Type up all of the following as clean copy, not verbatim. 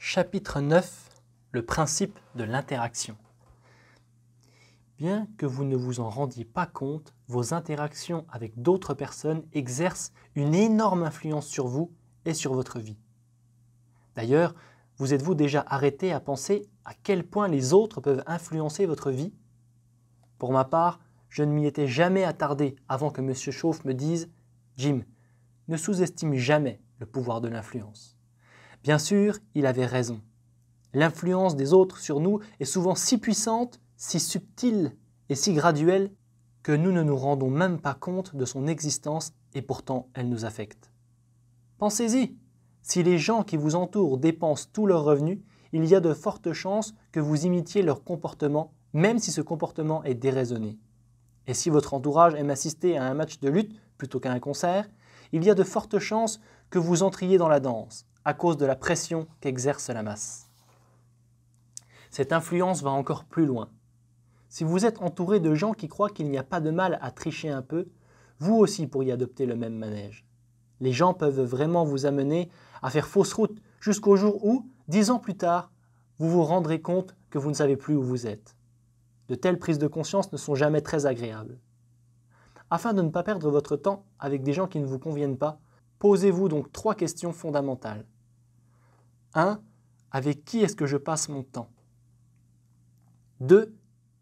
Chapitre 9. Le principe de l'interaction. Bien que vous ne vous en rendiez pas compte, vos interactions avec d'autres personnes exercent une énorme influence sur vous et sur votre vie. D'ailleurs, vous êtes-vous déjà arrêté à penser à quel point les autres peuvent influencer votre vie? Pour ma part, je ne m'y étais jamais attardé avant que M. Chauffe me dise « Jim, ne sous-estime jamais le pouvoir de l'influence ». Bien sûr, il avait raison. L'influence des autres sur nous est souvent si puissante, si subtile et si graduelle que nous ne nous rendons même pas compte de son existence et pourtant elle nous affecte. Pensez-y, si les gens qui vous entourent dépensent tous leurs revenus, il y a de fortes chances que vous imitiez leur comportement, même si ce comportement est déraisonné. Et si votre entourage aime assister à un match de lutte plutôt qu'à un concert, il y a de fortes chances que vous entriez dans la danse, à cause de la pression qu'exerce la masse. Cette influence va encore plus loin. Si vous êtes entouré de gens qui croient qu'il n'y a pas de mal à tricher un peu, vous aussi pourriez adopter le même manège. Les gens peuvent vraiment vous amener à faire fausse route jusqu'au jour où, 10 ans plus tard, vous vous rendrez compte que vous ne savez plus où vous êtes. De telles prises de conscience ne sont jamais très agréables. Afin de ne pas perdre votre temps avec des gens qui ne vous conviennent pas, posez-vous donc 3 questions fondamentales. 1. Avec qui est-ce que je passe mon temps? 2.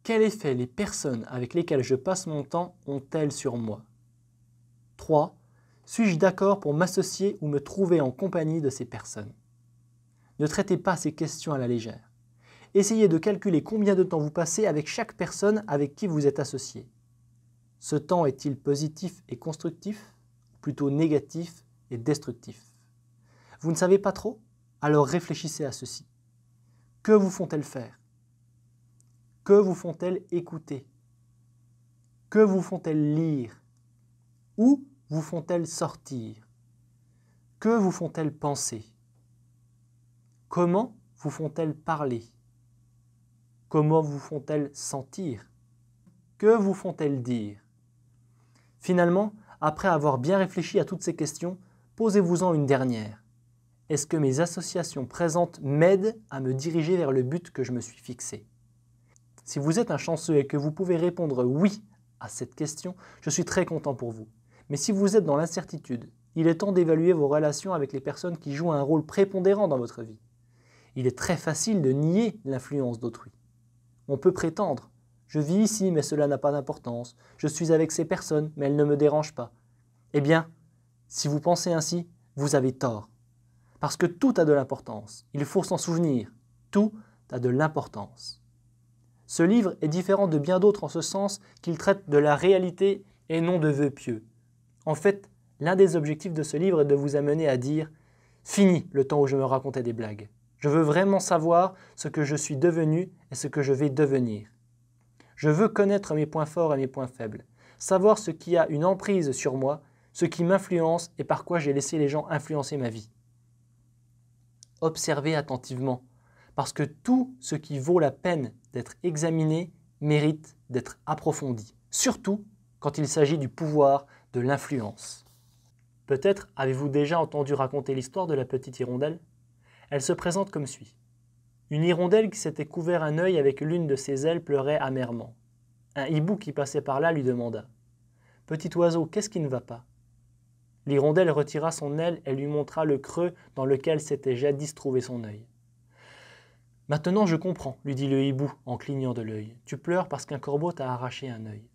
Quel effet les personnes avec lesquelles je passe mon temps ont-elles sur moi? 3. Suis-je d'accord pour m'associer ou me trouver en compagnie de ces personnes? Ne traitez pas ces questions à la légère. Essayez de calculer combien de temps vous passez avec chaque personne avec qui vous êtes associé. Ce temps est-il positif et constructif, ou plutôt négatif et destructif? Vous ne savez pas trop? Alors réfléchissez à ceci. Que vous font-elles faire? Que vous font-elles écouter? Que vous font-elles lire? Où vous font-elles sortir? Que vous font-elles penser? Comment vous font-elles parler? Comment vous font-elles sentir? Que vous font-elles dire? Finalement, après avoir bien réfléchi à toutes ces questions, posez-vous-en une dernière. Est-ce que mes associations présentes m'aident à me diriger vers le but que je me suis fixé? Si vous êtes un chanceux et que vous pouvez répondre oui à cette question, je suis très content pour vous. Mais si vous êtes dans l'incertitude, il est temps d'évaluer vos relations avec les personnes qui jouent un rôle prépondérant dans votre vie. Il est très facile de nier l'influence d'autrui. On peut prétendre « je vis ici mais cela n'a pas d'importance, je suis avec ces personnes mais elles ne me dérangent pas ». Eh bien, si vous pensez ainsi, vous avez tort. Parce que tout a de l'importance. Il faut s'en souvenir. Tout a de l'importance. Ce livre est différent de bien d'autres en ce sens qu'il traite de la réalité et non de vœux pieux. En fait, l'un des objectifs de ce livre est de vous amener à dire « Fini le temps où je me racontais des blagues. Je veux vraiment savoir ce que je suis devenu et ce que je vais devenir. Je veux connaître mes points forts et mes points faibles, savoir ce qui a une emprise sur moi, ce qui m'influence et par quoi j'ai laissé les gens influencer ma vie. » Observez attentivement, parce que tout ce qui vaut la peine d'être examiné mérite d'être approfondi, surtout quand il s'agit du pouvoir de l'influence. Peut-être avez-vous déjà entendu raconter l'histoire de la petite hirondelle? Elle se présente comme suit. Une hirondelle qui s'était couvert un œil avec l'une de ses ailes pleurait amèrement. Un hibou qui passait par là lui demanda « Petit oiseau, qu'est-ce qui ne va pas ?» L'hirondelle retira son aile et lui montra le creux dans lequel s'était jadis trouvé son œil. « Maintenant je comprends, lui dit le hibou en clignant de l'œil. Tu pleures parce qu'un corbeau t'a arraché un œil.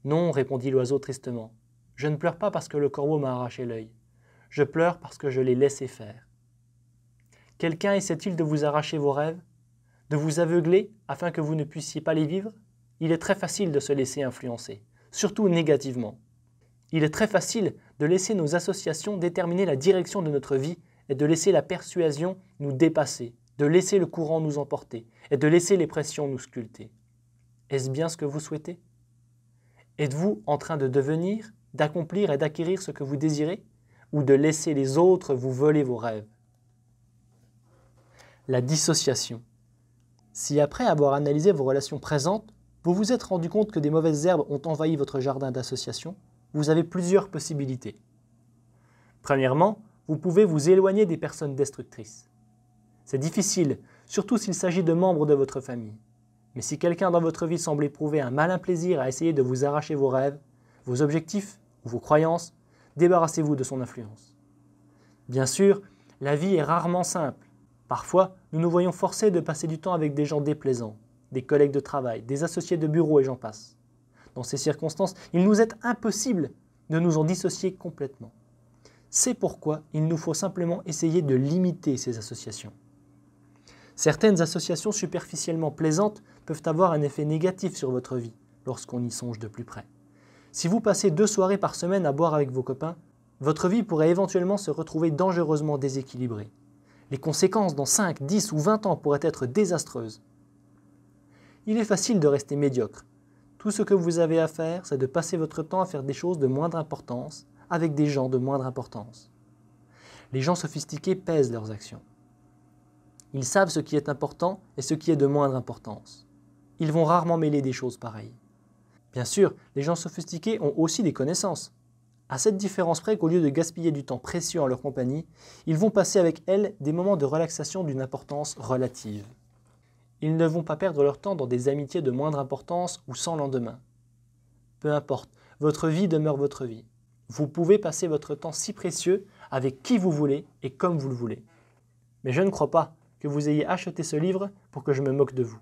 Non, répondit l'oiseau tristement. Je ne pleure pas parce que le corbeau m'a arraché l'œil. Je pleure parce que je l'ai laissé faire. Quelqu'un essaie-t-il de vous arracher vos rêves? De vous aveugler afin que vous ne puissiez pas les vivre? Il est très facile de se laisser influencer, surtout négativement. Il est très facile de laisser nos associations déterminer la direction de notre vie et de laisser la persuasion nous dépasser, de laisser le courant nous emporter et de laisser les pressions nous sculpter. Est-ce bien ce que vous souhaitez? Êtes-vous en train de devenir, d'accomplir et d'acquérir ce que vous désirez ou de laisser les autres vous voler vos rêves? La dissociation. Si après avoir analysé vos relations présentes, vous vous êtes rendu compte que des mauvaises herbes ont envahi votre jardin d'association, vous avez plusieurs possibilités. Premièrement, vous pouvez vous éloigner des personnes destructrices. C'est difficile, surtout s'il s'agit de membres de votre famille. Mais si quelqu'un dans votre vie semble éprouver un malin plaisir à essayer de vous arracher vos rêves, vos objectifs ou vos croyances, débarrassez-vous de son influence. Bien sûr, la vie est rarement simple. Parfois, nous nous voyons forcés de passer du temps avec des gens déplaisants, des collègues de travail, des associés de bureau et j'en passe. Dans ces circonstances, il nous est impossible de nous en dissocier complètement. C'est pourquoi il nous faut simplement essayer de limiter ces associations. Certaines associations superficiellement plaisantes peuvent avoir un effet négatif sur votre vie lorsqu'on y songe de plus près. Si vous passez 2 soirées par semaine à boire avec vos copains, votre vie pourrait éventuellement se retrouver dangereusement déséquilibrée. Les conséquences dans 5, 10 ou 20 ans pourraient être désastreuses. Il est facile de rester médiocre. Tout ce que vous avez à faire, c'est de passer votre temps à faire des choses de moindre importance avec des gens de moindre importance. Les gens sophistiqués pèsent leurs actions. Ils savent ce qui est important et ce qui est de moindre importance. Ils vont rarement mêler des choses pareilles. Bien sûr, les gens sophistiqués ont aussi des connaissances. À cette différence près qu'au lieu de gaspiller du temps précieux en leur compagnie, ils vont passer avec elles des moments de relaxation d'une importance relative. Ils ne vont pas perdre leur temps dans des amitiés de moindre importance ou sans lendemain. Peu importe, votre vie demeure votre vie. Vous pouvez passer votre temps si précieux avec qui vous voulez et comme vous le voulez. Mais je ne crois pas que vous ayez acheté ce livre pour que je me moque de vous.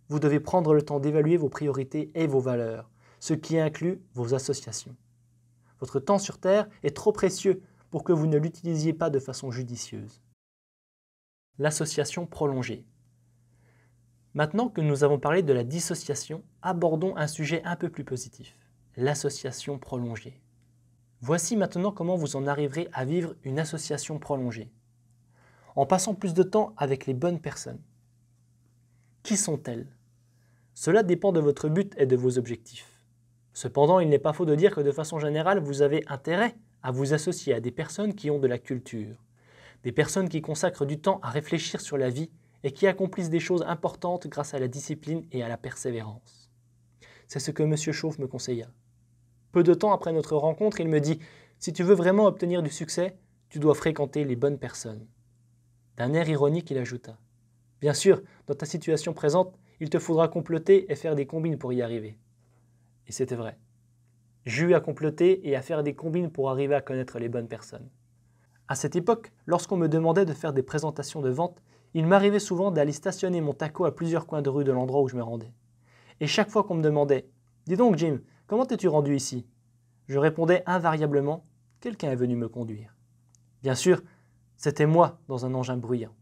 Vous devez prendre le temps d'évaluer vos priorités et vos valeurs, ce qui inclut vos associations. Votre temps sur Terre est trop précieux pour que vous ne l'utilisiez pas de façon judicieuse. L'association prolongée. Maintenant que nous avons parlé de la dissociation, abordons un sujet un peu plus positif, l'association prolongée. Voici maintenant comment vous en arriverez à vivre une association prolongée. En passant plus de temps avec les bonnes personnes. Qui sont-elles? Cela dépend de votre but et de vos objectifs. Cependant, il n'est pas faux de dire que de façon générale, vous avez intérêt à vous associer à des personnes qui ont de la culture, des personnes qui consacrent du temps à réfléchir sur la vie et qui accomplissent des choses importantes grâce à la discipline et à la persévérance. C'est ce que M. Chauve me conseilla. Peu de temps après notre rencontre, il me dit « Si tu veux vraiment obtenir du succès, tu dois fréquenter les bonnes personnes. » D'un air ironique, il ajouta « Bien sûr, dans ta situation présente, il te faudra comploter et faire des combines pour y arriver. » Et c'était vrai. J'eus à comploter et à faire des combines pour arriver à connaître les bonnes personnes. À cette époque, lorsqu'on me demandait de faire des présentations de vente, il m'arrivait souvent d'aller stationner mon taco à plusieurs coins de rue de l'endroit où je me rendais. Et chaque fois qu'on me demandait « Dis donc Jim, comment t'es-tu rendu ici ?» je répondais invariablement « Quelqu'un est venu me conduire. » Bien sûr, c'était moi dans un engin bruyant.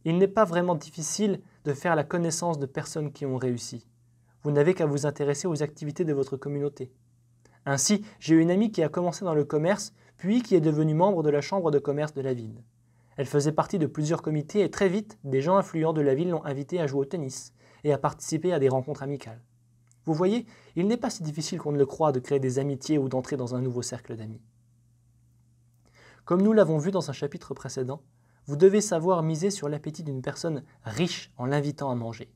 Il n'est pas vraiment difficile de faire la connaissance de personnes qui ont réussi. Vous n'avez qu'à vous intéresser aux activités de votre communauté. Ainsi, j'ai une amie qui a commencé dans le commerce, puis qui est devenue membre de la chambre de commerce de la ville. Elle faisait partie de plusieurs comités et très vite, des gens influents de la ville l'ont invitée à jouer au tennis et à participer à des rencontres amicales. Vous voyez, il n'est pas si difficile qu'on ne le croit de créer des amitiés ou d'entrer dans un nouveau cercle d'amis. Comme nous l'avons vu dans un chapitre précédent, vous devez savoir miser sur l'appétit d'une personne riche en l'invitant à manger.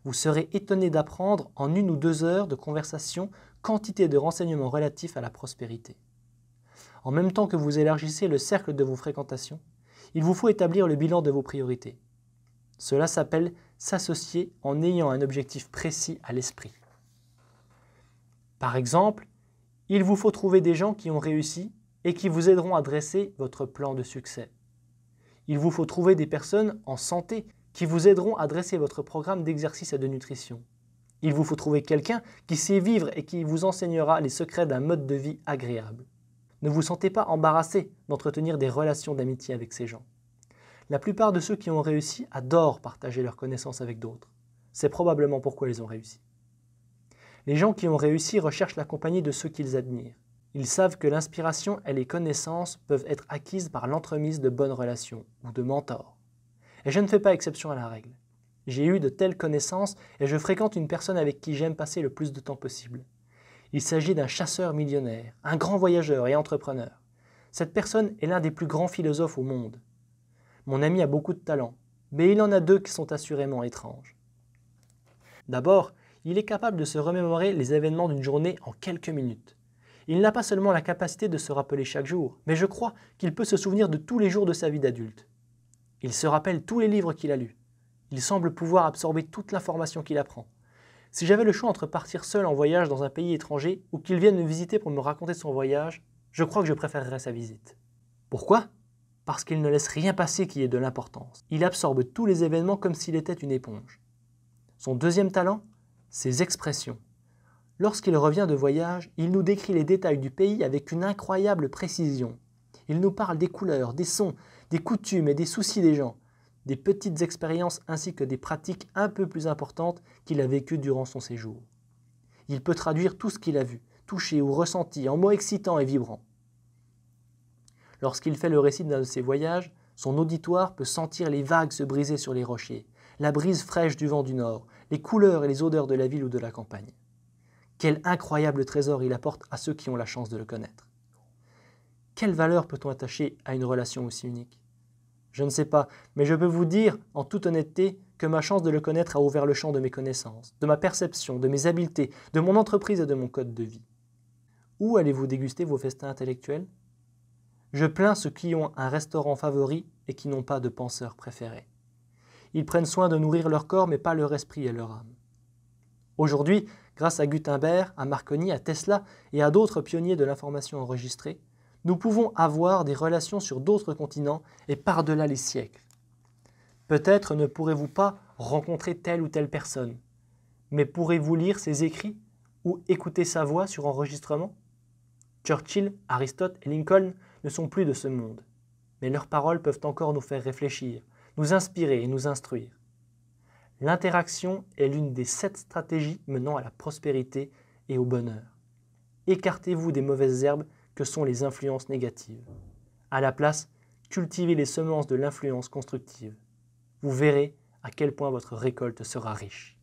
Vous serez étonné d'apprendre en 1 ou 2 heures de conversation quantité de renseignements relatifs à la prospérité. En même temps que vous élargissez le cercle de vos fréquentations, il vous faut établir le bilan de vos priorités. Cela s'appelle s'associer en ayant un objectif précis à l'esprit. Par exemple, il vous faut trouver des gens qui ont réussi et qui vous aideront à dresser votre plan de succès. Il vous faut trouver des personnes en santé qui vous aideront à dresser votre programme d'exercice et de nutrition. Il vous faut trouver quelqu'un qui sait vivre et qui vous enseignera les secrets d'un mode de vie agréable. Ne vous sentez pas embarrassé d'entretenir des relations d'amitié avec ces gens. La plupart de ceux qui ont réussi adorent partager leurs connaissances avec d'autres. C'est probablement pourquoi ils ont réussi. Les gens qui ont réussi recherchent la compagnie de ceux qu'ils admirent. Ils savent que l'inspiration et les connaissances peuvent être acquises par l'entremise de bonnes relations ou de mentors. Et je ne fais pas exception à la règle. J'ai eu de telles connaissances et je fréquente une personne avec qui j'aime passer le plus de temps possible. Il s'agit d'un chasseur millionnaire, un grand voyageur et entrepreneur. Cette personne est l'un des plus grands philosophes au monde. Mon ami a beaucoup de talent, mais il en a 2 qui sont assurément étranges. D'abord, il est capable de se remémorer les événements d'une journée en quelques minutes. Il n'a pas seulement la capacité de se rappeler chaque jour, mais je crois qu'il peut se souvenir de tous les jours de sa vie d'adulte. Il se rappelle tous les livres qu'il a lus. Il semble pouvoir absorber toute l'information qu'il apprend. Si j'avais le choix entre partir seul en voyage dans un pays étranger ou qu'il vienne me visiter pour me raconter son voyage, je crois que je préférerais sa visite. Pourquoi ? Parce qu'il ne laisse rien passer qui ait de l'importance. Il absorbe tous les événements comme s'il était une éponge. Son deuxième talent, ses expressions. Lorsqu'il revient de voyage, il nous décrit les détails du pays avec une incroyable précision. Il nous parle des couleurs, des sons, des coutumes et des soucis des gens, des petites expériences ainsi que des pratiques un peu plus importantes qu'il a vécues durant son séjour. Il peut traduire tout ce qu'il a vu, touché ou ressenti en mots excitants et vibrants. Lorsqu'il fait le récit d'un de ses voyages, son auditoire peut sentir les vagues se briser sur les rochers, la brise fraîche du vent du nord, les couleurs et les odeurs de la ville ou de la campagne. Quel incroyable trésor il apporte à ceux qui ont la chance de le connaître. Quelle valeur peut-on attacher à une relation aussi unique ? Je ne sais pas, mais je peux vous dire, en toute honnêteté, que ma chance de le connaître a ouvert le champ de mes connaissances, de ma perception, de mes habiletés, de mon entreprise et de mon code de vie. Où allez-vous déguster vos festins intellectuels ? Je plains ceux qui ont un restaurant favori et qui n'ont pas de penseur préféré. Ils prennent soin de nourrir leur corps, mais pas leur esprit et leur âme. Aujourd'hui, grâce à Gutenberg, à Marconi, à Tesla et à d'autres pionniers de l'information enregistrée, nous pouvons avoir des relations sur d'autres continents et par-delà les siècles. Peut-être ne pourrez-vous pas rencontrer telle ou telle personne, mais pourrez-vous lire ses écrits ou écouter sa voix sur enregistrement ? Churchill, Aristote et Lincoln ne sont plus de ce monde, mais leurs paroles peuvent encore nous faire réfléchir, nous inspirer et nous instruire. L'interaction est l'une des 7 stratégies menant à la prospérité et au bonheur. Écartez-vous des mauvaises herbes que sont les influences négatives. À la place, cultivez les semences de l'influence constructive. Vous verrez à quel point votre récolte sera riche.